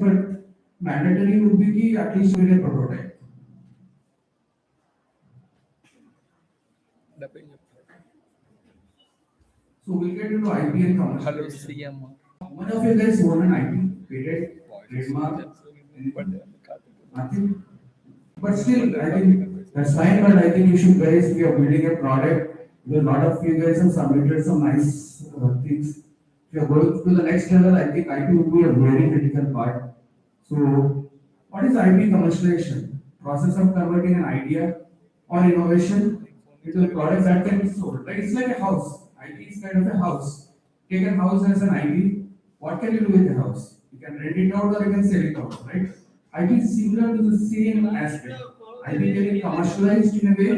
but mandatory would be कि at least we a prototype. So we'll get into IP and Hello, commercialization. CM. One of you guys own an IP, patent, trademark, anything? Nothing. But still, I think that's fine. But I think you should guys, if you are building a product, a lot of you guys have submitted some nice things. If you are going to the next level, I think IP would be a very critical part. So, what is IP commercialization? Process of converting an idea or innovation into a product that can be sold. Right? It's like a house. IP is kind of a house. Take a house as an IP. What can you do with a house? You can rent it out or you can sell it out, right? IP is similar to the same aspect. IP can be commercialized in a way,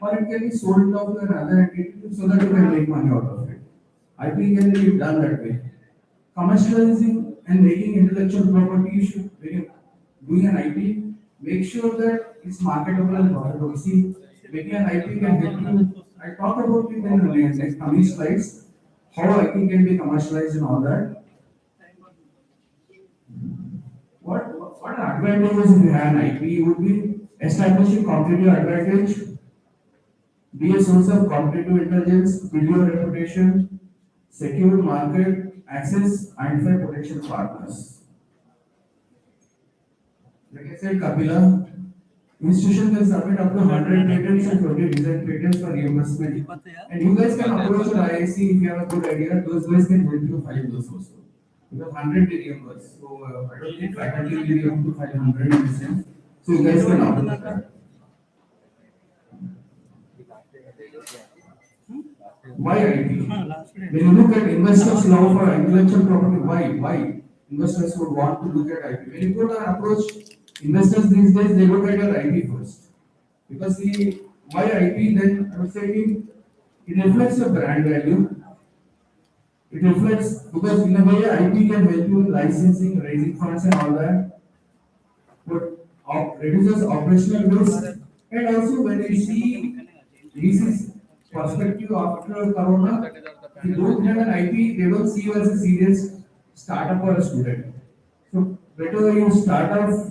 or it can be sold out to another entity so that you can make money out of it. IP can be done that way. Commercializing and making intellectual property, you should, when you're doing an IP, make sure that it's marketable and profitable. See, making an IP can help you. I talk about it in the next coming slides, how IP can be commercialized and all that. What advantages if you have an IP would be establishing competitive advantage, be a source of competitive intelligence, build your reputation, secure market access, identify potential partners. Like I said, Kapila, institution can submit up to 100 patents and 20 design patents for reimbursement. And you guys can approach the IIC if you have a good idea. Those guys can help you file those also. Because 100 they reimburse. So I don't think faculty will be able to file 100 in the sense. So you guys can approach that. Why IP? When you look at investors' love for intellectual property, why? Investors would want to look at IP. When you go to approach investors these days, they look at your IP first. Because the why IP, then I would say it reflects your brand value. It reflects because in a way IP can help you in licensing, raising funds and all that. But reduces operational risk. And also when you see this perspective after Corona, if you don't have an IP, they don't see you as a serious startup or a student. So better you start off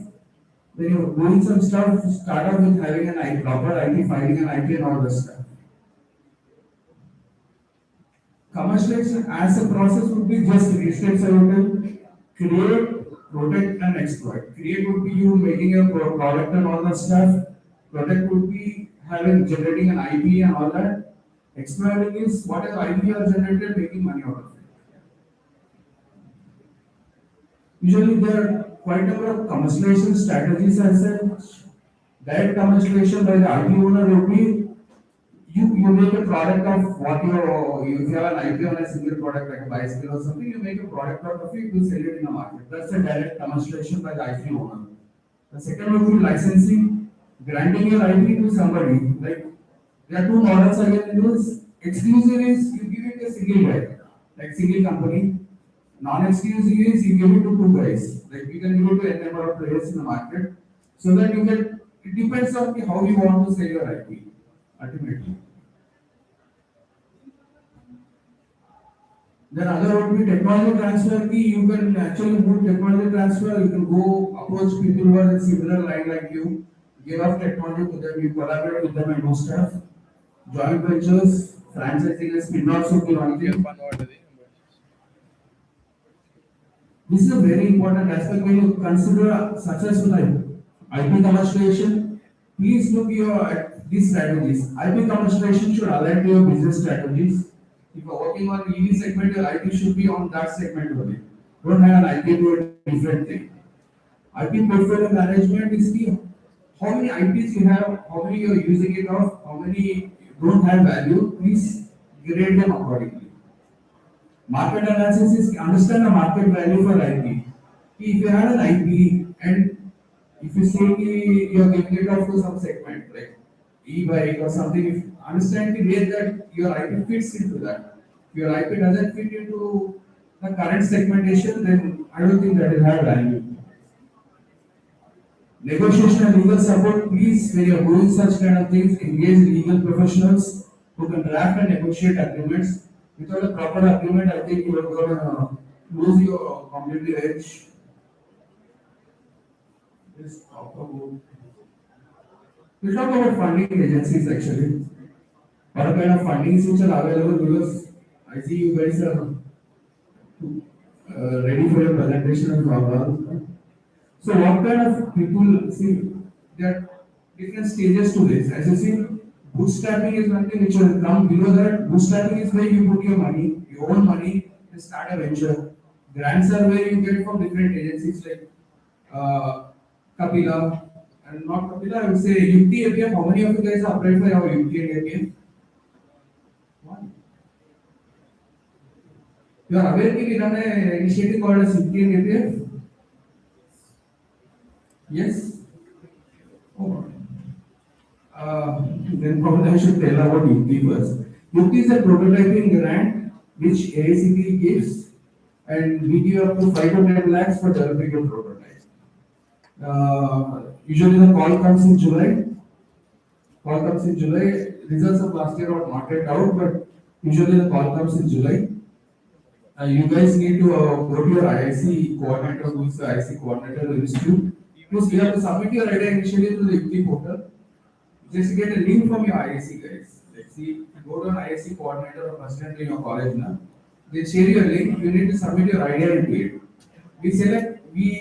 when you're doing some stuff, start off with having an IP, proper IP, filing an IP and all this stuff. Commercialization as a process would be just three steps I would tell. Create, protect and exploit. Create would be you making a product and all that stuff. Protect would be generating an IP and all that. Exploiting is whatever IP you have generated, making money out of it. Usually there are quite a number of commercialization strategies as such. Direct commercialization by the IP owner would be you make a product of what if you have an IP on a single product like a bicycle or something, you make a product out of it, you sell it in the market. That's a direct commercialization by the IP owner. The second would be licensing, granting your IP to somebody. Like there are two models again in this. Exclusive is you give it a single guy, like single company. Non-exclusive is you give it to two guys. Like you can give it to a number of players in the market, so that you get. It depends on how you want to sell your IP. Ultimately. Then other would be technology transfer key. You can actually move technology transfer. You can go approach people who are in similar line like you, give up technology to them, you collaborate with them and do stuff. Joint ventures, franchising and spin-offs would be one thing. This is a very important aspect when you consider successful IP commercialization. Please look at these strategies. IP commercialization should align to your business strategies. If you are working on EV segment, your IP should be on that segment only. Don't have an IP to a different thing. IP portfolio management is key. How many IPs you have, how many you are using it of, how many don't have value, please grade them accordingly. Market analysis is understand the market value for IP. If you have an IP and if you say you are giving it off to some segment like e-bike or something, if understand the way that your IP fits into that. If your IP doesn't fit into the current segmentation, then I don't think that will have value. Negotiation and legal support, please, when you are doing such kind of things, engage legal professionals who can draft and negotiate agreements. Without a proper agreement, I think you are going to lose your competitive edge. Let's talk about. We'll talk about funding agencies actually. What kind of fundings which are available because I see you guys are ready for your presentation and all. So what kind of people see there are different stages to this. As you see, bootstrapping is one thing which will come below that. Bootstrapping is where you put your own money, and start a venture. Grants are where you get from different agencies like uh, Kapila and not Kapila. I would say UT APF. How many of you guys have applied for our UT APF? One. You are aware that we run an initiative called as UT APF? Yes. Oh. Then probably I should tell about UT first. UT is a prototyping grant which AICTE gives, and we give up to 5 to 10 lakhs for developing a prototype. Usually the call comes in July. Call comes in July. Results of last year are not yet out, but usually the call comes in July. You guys need to go to your IIC coordinator, who is the IIC coordinator of the institute. Plus, you have to submit your idea initially to the UT portal. Just get a link from your IIC guys. Let's see, you go to an IIC coordinator or president in your college now. They share your link. You need to submit your idea into it. We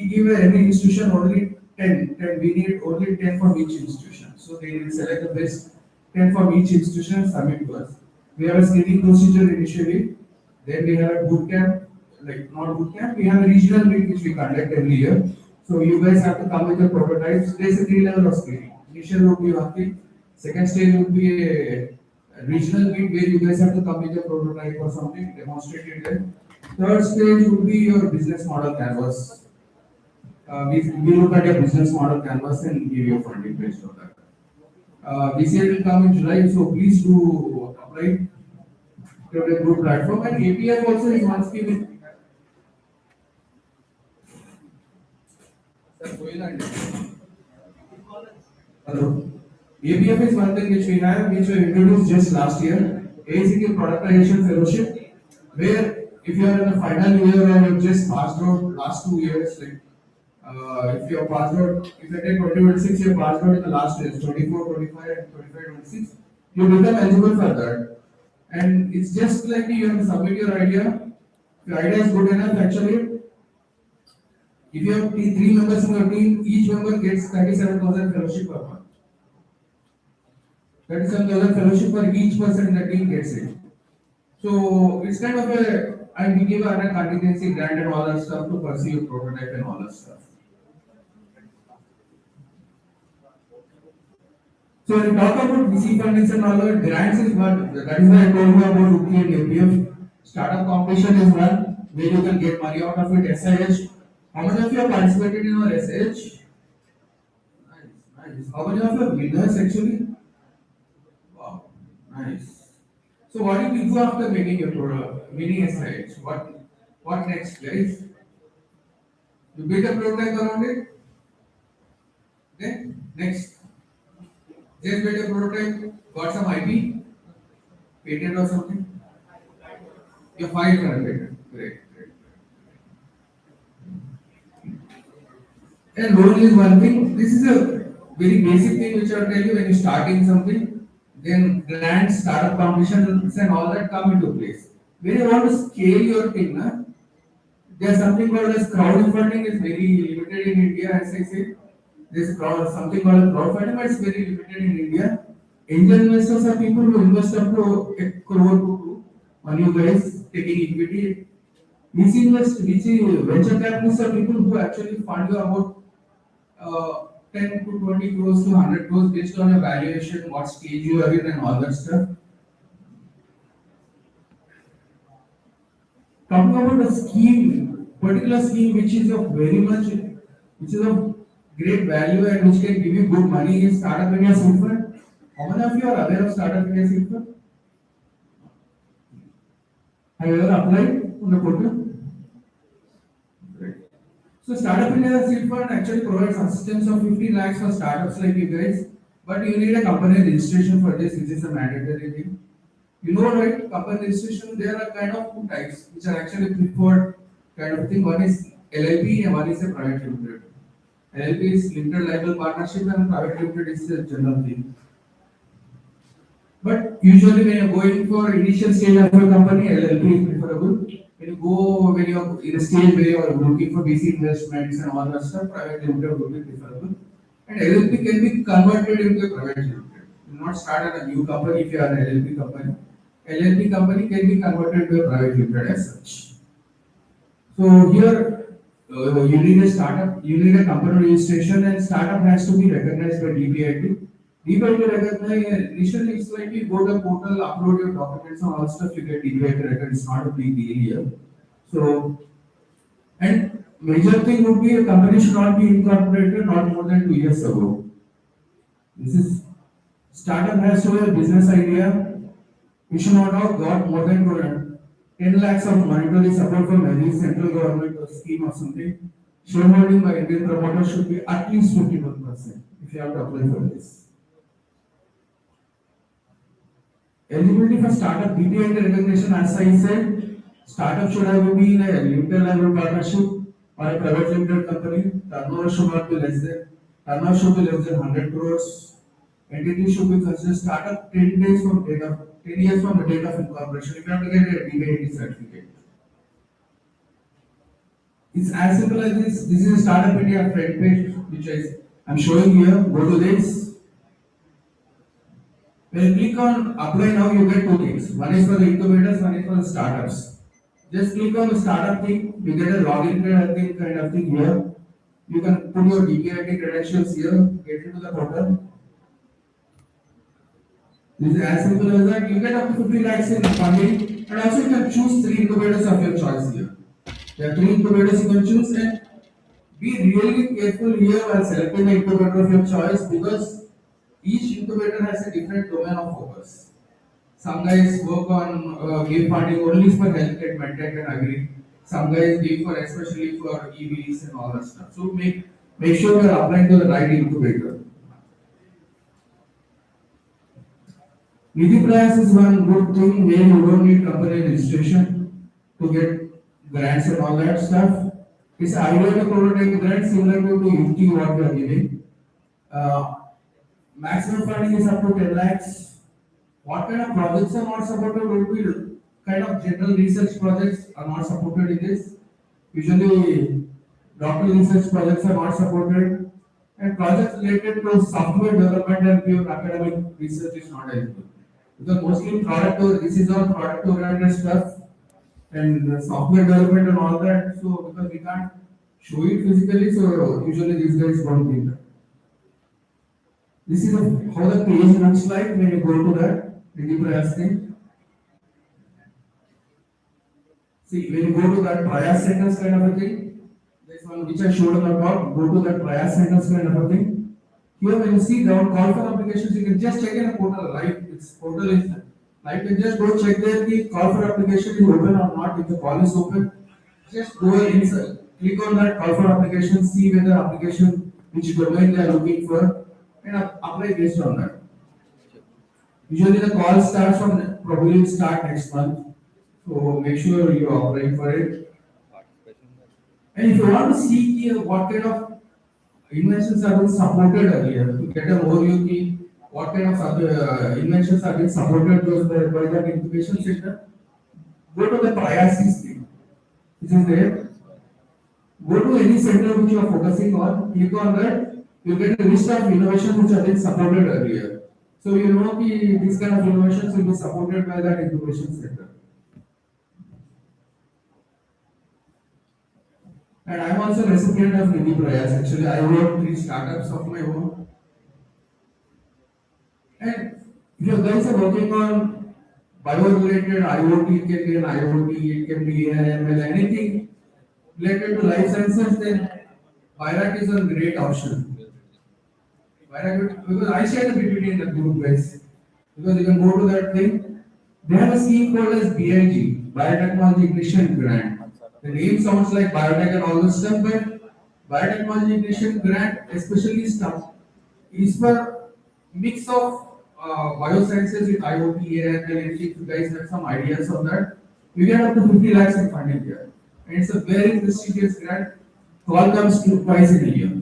give every institution only 10. We need only 10 from each institution. So they will select the best 10 from each institution and submit to us. We have a screening procedure initially. Then we have a bootcamp, like not bootcamp, we have a regional meet which we conduct every year. So you guys have to come with the prototypes. There's a 3 level of screening. Initial would be one thing. Second stage would be a regional meet where you guys have to come with a prototype or something, demonstrate it there. Third stage would be your business model canvas. We look at your business model canvas and give you funding based on that. BCA will come in July, so please do apply to the group platform. And APF also is one scheme. Hello. APF is one thing which we have, which we introduced just last year. ACT Productization Fellowship, where if you are in the final year or you just passed out last 2 years, like if you are passed out, if you take 2026, you are passed out in the last years, 24, 25, and 25, 26, you become eligible for that. And it's just like you have to submit your idea. If your idea is good enough, actually, if you have 3 members in your team, each member gets 37,000 fellowship per month. 37,000 fellowship for each person in the team gets it. So it's kind of and we give a contingency grant and all that stuff to pursue your prototype and all that stuff. So when we talk about VC fundings and all that, grants is one. That is why I told you about UP and APF. Startup competition is one where you can get money out of it. SIH. How many of you have participated in our SIH? Nice. How many of you are winners actually? Wow, nice. So what did you do after winning your product, winning SIH? What next, guys? You build a prototype around it. Then next. Just build a prototype, got some IP, patent or something. You filed for a patent. Great. And loan is one thing. This is a very basic thing which I'll tell you when you're starting something. Then grants, startup competitions, and all that come into place. When you want to scale your thing, there's something called as crowdfunding is very limited in India, as I say. There's something called crowdfunding, but it's very limited in India. Angel investors are people who invest up to a crore to on you guys taking equity. VC venture capitalists are people who actually fund you about 10 to 20 crores to 100 crores based on your valuation, what stage you are in, and all that stuff. Talking about a scheme, particular scheme which is of great value and which can give you good money is Startup India Seed Fund. How many of you are aware of Startup India Seed Fund? Have you ever applied on the portal? Great. So Startup India Seed Fund actually provides assistance of 50 lakhs for startups like you guys, but you need a company registration for this, which is a mandatory thing. You know, right? Company registration, there are kind of two types which are actually preferred kind of thing. One is LLP and one is a private limited. LLP is limited liable partnership and private limited is a general thing. But usually when you're going for initial stage of your company, LLP is preferable. When you're in a stage where you're looking for VC investments and all that stuff, private limited would be preferable. And LLP can be converted into a private limited. You will not start a new company if you are an LLP company. LLP company can be converted to a private limited as such. So here you need a startup, you need a company registration, and startup has to be recognized by DPIT. DPIT recognize initially it's like you go to the portal, upload your documents and all stuff, you get DPIT record. It's not a big deal here. So and major thing would be a company should not be incorporated not more than 2 years ago. This is startup has to have a business idea. We should not have got more than 10 lakhs of monetary support from any central government or scheme or something. Shareholding by Indian promoters should be at least 51% if you have to apply for this. Eligibility for startup DPIT recognition, as I said, startup should have been in a limited liable partnership or a private limited company. Turnover should not be less than 100 crores. Entity should be considered startup 10 days from date of 10 years from the date of incorporation. If you have to get a DPIT certificate. It's as simple as this. This is a startup India front page which I'm showing here. Go to this. When you click on apply now, you get two things. One is for the incubators, one is for the startups. Just click on the startup thing, you get a login kind of thing here. You can put your DPIT credentials here, get into the portal. This is as simple as that. You get up to 50 lakhs in funding, and also you can choose 3 incubators of your choice here. There are 3 incubators you can choose, and be really careful here while selecting the incubator of your choice because each incubator has a different domain of focus. Some guys work on give funding only for healthcare, medtech, and agri. Some guys give for especially for EVs and all that stuff. So make sure you are applying to the right incubator. Nidhi Prayas is one good thing where you don't need company registration to get grants and all that stuff. It's ideal to provide a grant similar to UT what we are giving. Maximum funding is up to 10 lakhs. What kind of projects are not supported would be kind of general research projects are not supported in this. Usually, doctoral research projects are not supported, and projects related to software development and pure academic research is not eligible. Because mostly this is all product oriented stuff and software development and all that. So because we can't show it physically, so usually these guys don't need that. This is how the page looks like when you go to that Nidhi Prayas thing. See, when you go to that Prayas sentence kind of a thing, this one which I showed on the top, go to that Prayas sentence kind of a thing. Here when you see down call for applications, you can just check in a portal, right? Its portal is right. You can just go check there the call for application is open or not. If the call is open, just go inside, click on that call for application, see whether application which domain they are looking for, and apply based on that. Usually the call starts from probably start next month. So make sure you are applying for it. And if you want to see what kind of inventions have been supported earlier, to get an overview what kind of other inventions have been supported by that incubation center, go to the Prayas thing. This is there. Go to any center which you are focusing on, click on that, you get a list of innovations which have been supported earlier. So you know these kind of innovations will be supported by that incubation center. And I am also a recipient of Nidhi Prayas. Actually, I work 3 startups of my own. And if you guys are working on bio-related IoT, it can be an IoT, it can be an ML, anything related to life sciences, then Virac is a great option. Because I share the PPT in the group, guys. Because you can go to that thing. They have a scheme called as BIG, Biotechnology Ignition Grant. The name sounds like biotech and all this stuff, but Biotechnology Ignition Grant, especially stuff, is for mix of biosciences with IoT and if you guys have some ideas on that, you get up to 50 lakhs in funding here. And it's a very prestigious grant. Call comes twice in a year.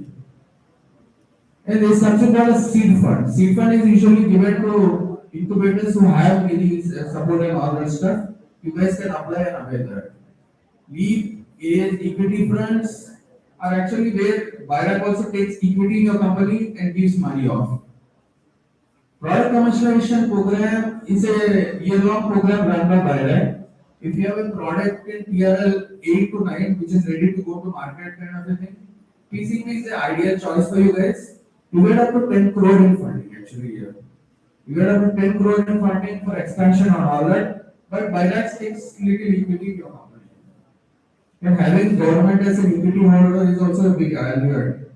And there is something called a seed fund. Seed fund is usually given to incubators who have any support and all that stuff. You guys can apply and avail that. Leap is equity funds are actually where Buyback also takes equity in your company and gives money off. Product commercialization program is a year-long program run by Buyback. If you have a product in TRL 8 to 9 which is ready to go to market kind of a thing, PCP is the ideal choice for you guys. You get up to 10 crore in funding actually here. You get up to 10 crore in funding for expansion and all that, but Buyback takes little equity in your company. And having government as an equity holder is also a big value.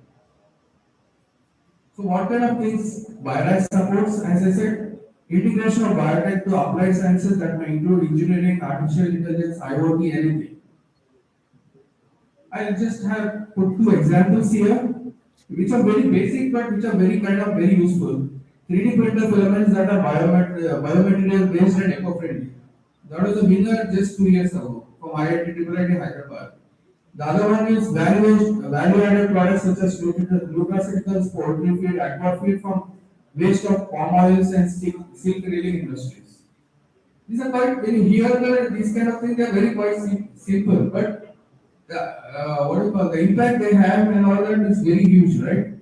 So what kind of things Biotech supports? As I said, integration of biotech to applied sciences that may include engineering, artificial intelligence, IoT, anything. I'll just have put two examples here, which are very basic but which are very kind of very useful. 3D printer filaments that are biomaterial based and eco-friendly. That was a winner just 2 years ago from IIT Hyderabad. The other one is value-added products such as nutraceuticals, poultry feed, aqua feed from waste of palm oils and silk reeling industries. These are quite when you hear these kind of things, they are very quite simple, but what do you call the impact they have and all that is very huge, right?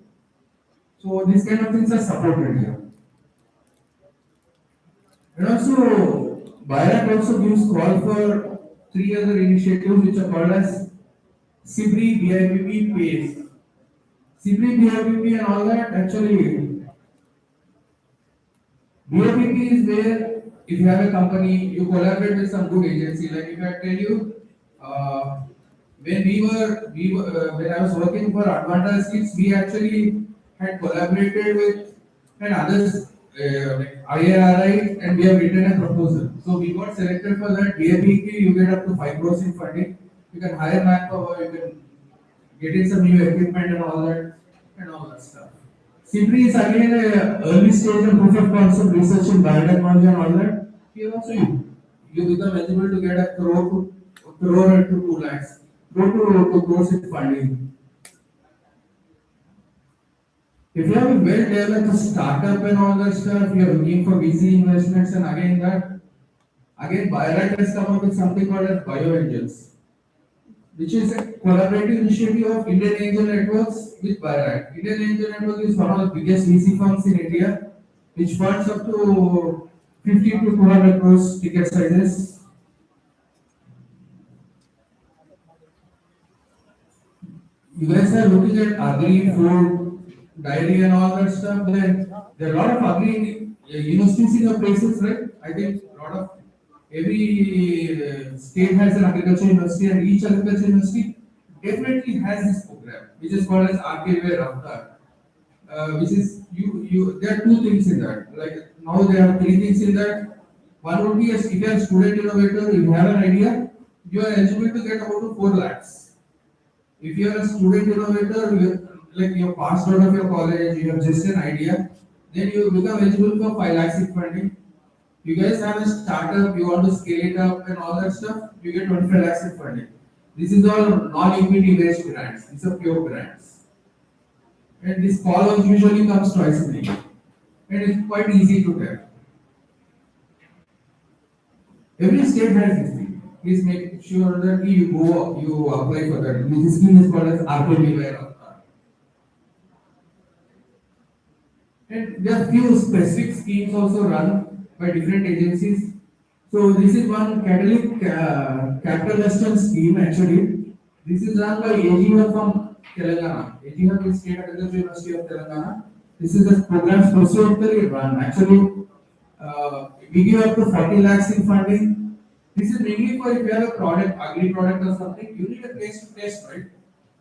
So these kind of things are supported here. And also, Bharat also gives call for three other initiatives which are called as CIBRI, BIPP, PACE. CIBRI, BIPP and all that actually, BIPP is where if you have a company, you collaborate with some good agency. Like if I tell you, uh, when I was working for Advantage Kids, we actually had collaborated with and others like IRRI and we have written a proposal. So we got selected for that. BIPP, you get up to 5 crores in funding. You can hire manpower, you can get in some new equipment and all that stuff. CIBRI is again a early stage of proof of concept research in biotechnology and all that. Here also you become eligible to get a crore to 2 lakhs. Go to 2 crores in funding. If you have a well-developed startup and all that stuff, you are looking for VC investments and again Biotech has come up with something called as BioAngels, which is a collaborative initiative of Indian Angel Networks with Biotech. Indian Angel Network is one of the biggest VC firms in India, which funds up to 50 to 200 crores ticket sizes. You guys are looking at agri, food, dairy and all that stuff, then there are a lot of agri universities in your places, right? I think a lot of every state has an agriculture university and each agriculture university definitely has this program, which is called as RKV Raftar. Which is there are two things in that. Like now there are three things in that. One would be if you are a student innovator, you have an idea, you are eligible to get about 4 lakhs. If you are a student innovator, like you have passed out of your college, you have just an idea, then you become eligible for 5 lakhs in funding. You guys have a startup, you want to scale it up and all that stuff, you get 25 lakhs in funding. This is all non-equity based grants. These are pure grants. And this call usually comes twice a week. And it's quite easy to get. Every state has this thing. Please make sure that you apply for that. This scheme is called as RKB. And there are few specific schemes also run by different agencies. So this is one catalytic capital investment scheme actually. This is run by AGM from Telangana. AGM is State Agriculture University of Telangana. This is the program specifically run. Actually, we give up to 40 lakhs in funding. This is mainly for if you have a product, agri product or something, you need a place to test, right?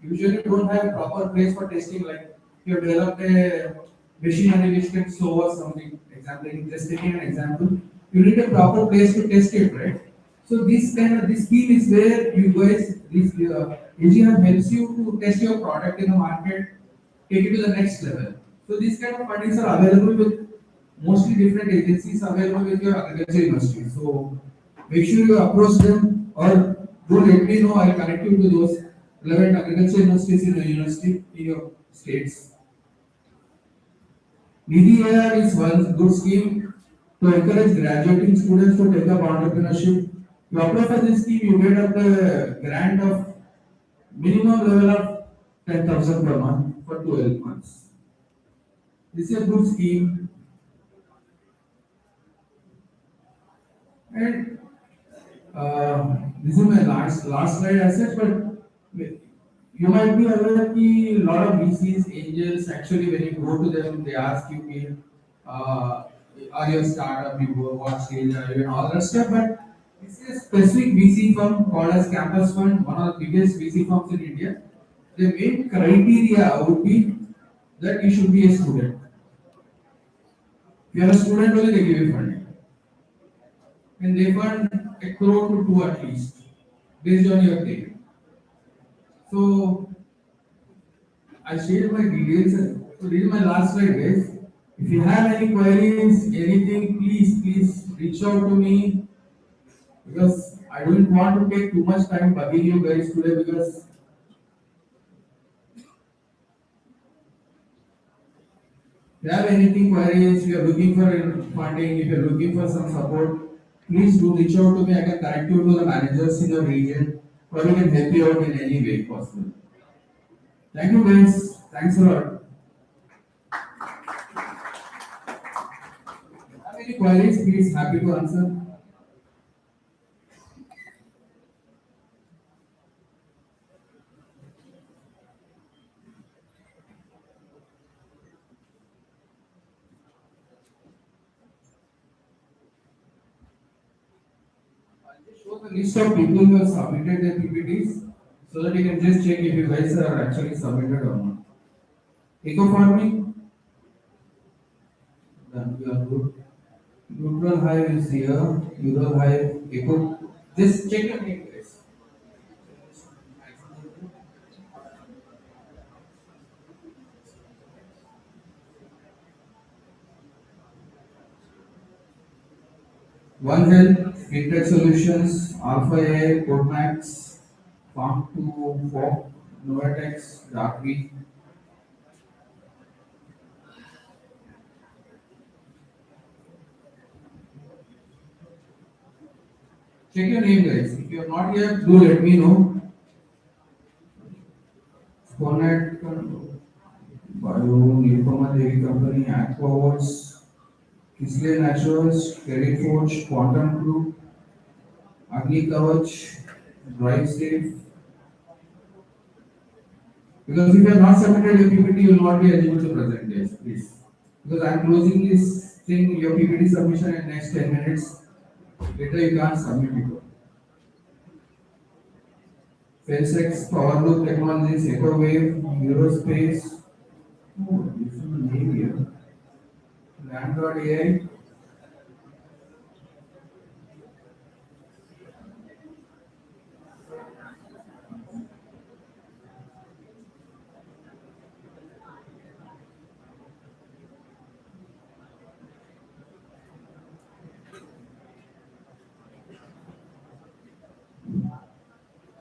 Usually you don't have a proper place for testing, like you have developed a machinery which can sow or something. Example, just taking an example, you need a proper place to test it, right? So this scheme is where you guys, this AGM helps you to test your product in the market, take it to the next level. So these kind of fundings are available with mostly different agencies available with your agriculture university. So make sure you approach them or do let me know. I'll connect you to those relevant agriculture universities in your university in your states. Nidhi AR is one good scheme to encourage graduating students to take up entrepreneurship. You apply for this scheme, you get up the grant of minimum level of 10,000 per month for 12 months. This is a good scheme. And this is my last slide as such, but you might be aware that a lot of VCs, angels, actually when you go to them, they ask you, "Okay, uh, are you a startup, you go, what stage are you, and all that stuff." But this is a specific VC firm called as Campus Fund, one of the biggest VC firms in India. The main criteria would be that you should be a student. If you are a student, only they give you funding. And they fund a crore to two at least, based on your thing. So I shared my details. So this is my last slide, guys. If you have any queries, anything, please reach out to me because I don't want to take too much time bugging you guys today because if you have anything queries, if you are looking for funding, if you are looking for some support, please do reach out to me. I can connect you to the managers in your region or we can help you out in any way possible. Thank you guys. Thanks a lot. Have any queries, please happy to answer. Show the list of people who have submitted their PPTs so that you can just check if you guys are actually submitted or not. Eco farming, done, you are good. Neutral hive is here, neural hive, eco. Just check your name, guys. One Health, Fintech Solutions, Alpha AI, Codemax, Farm to Fork, Novatex, Darkly. Check your name, guys. If you are not here, do let me know. Sponet, Bio, Nilpama Dairy Company, Aquaworks, Kisle Naturals, Credit Forge, Quantum Group, Agni Kavach, Drive Safe. Because if you are not submitted your PPT, you will not be eligible to present this, please. Because I am closing this thing, your PPT submission in next 10 minutes. Later you can't submit it. Felsex, Power Loop Technologies, EcoWave, Eurospace. Oh, this is the name here. Land.ai.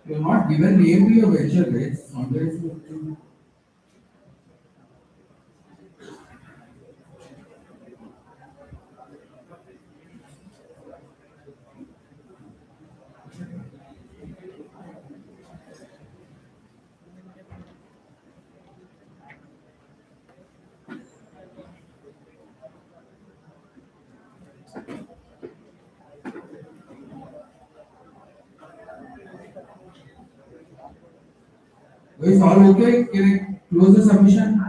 You are not given name to your venture, guys. Sometimes guys, all okay? Can I close the submission?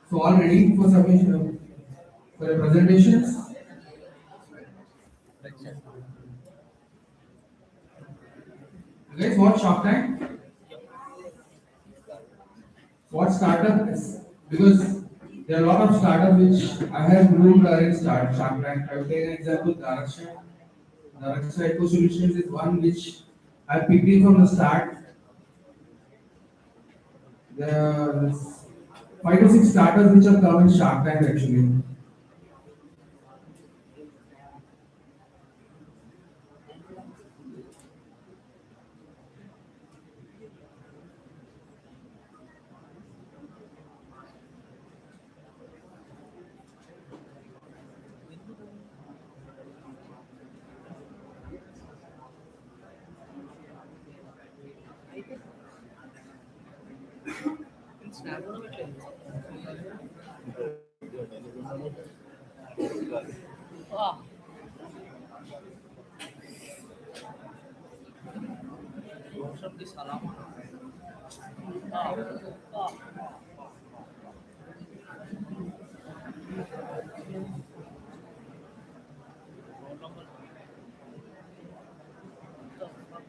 So all ready for submission for the presentations? Guys, what Shark Tank? What startup is? Because There are a lot of startups which I have groomed are in Shark Tank. I will take an example, Daraksha. Daraksha Eco Solutions is one which I picked in from the start. There are 5 to 6 startups which have come in Shark Tank actually.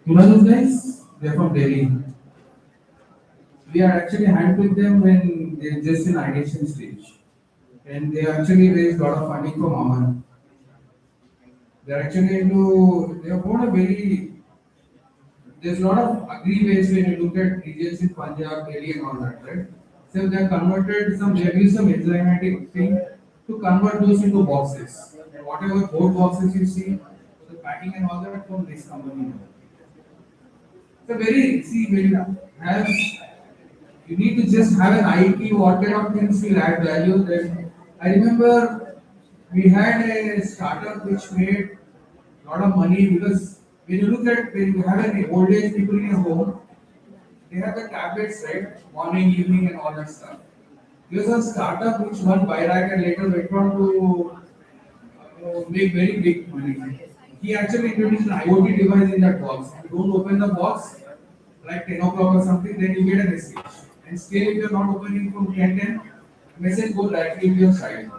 You know those guys? They're from Delhi. We are actually handpicked them when they're just in ideation stage. And they actually raised a lot of funding from Aman. They're actually into, they have got a very, there's a lot of agri-waste when you look at regions in Punjab, Delhi and all that, right? So they have converted some, they have used some enzymatic thing to convert those into boxes. And whatever board boxes you see, the packing and all that from this company. So very, see, when you have, you need to just have an IP, what kind of things will add value. Then I remember we had a startup which made a lot of money because when you look at when you have an old age people in your home, they have the tablets, right? Morning, evening, and all that stuff. There's a startup which won Bayrak and later went on to make very big money. He actually introduced an IoT device in that box. If you don't open the box, like 10 o'clock or something, then you get a message. And still, if you're not opening from 10, message goes directly to your side.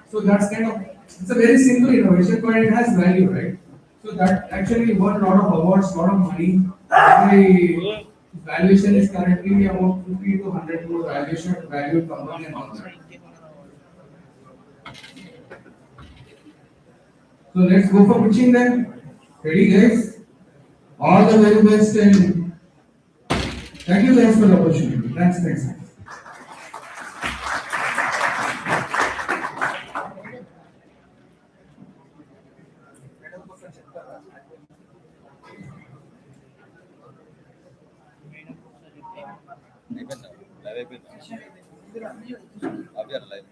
So that's kind of, it's a very simple innovation, but it has value, right? So that actually won a lot of awards, a lot of money. The valuation is currently about 50 to 100 crore valuation, value company and all that. So let's go for pitching then. Ready guys? All the very best and thank you guys for the opportunity. Thanks. అయిపోయిందా live అయిపోయిందా అవి live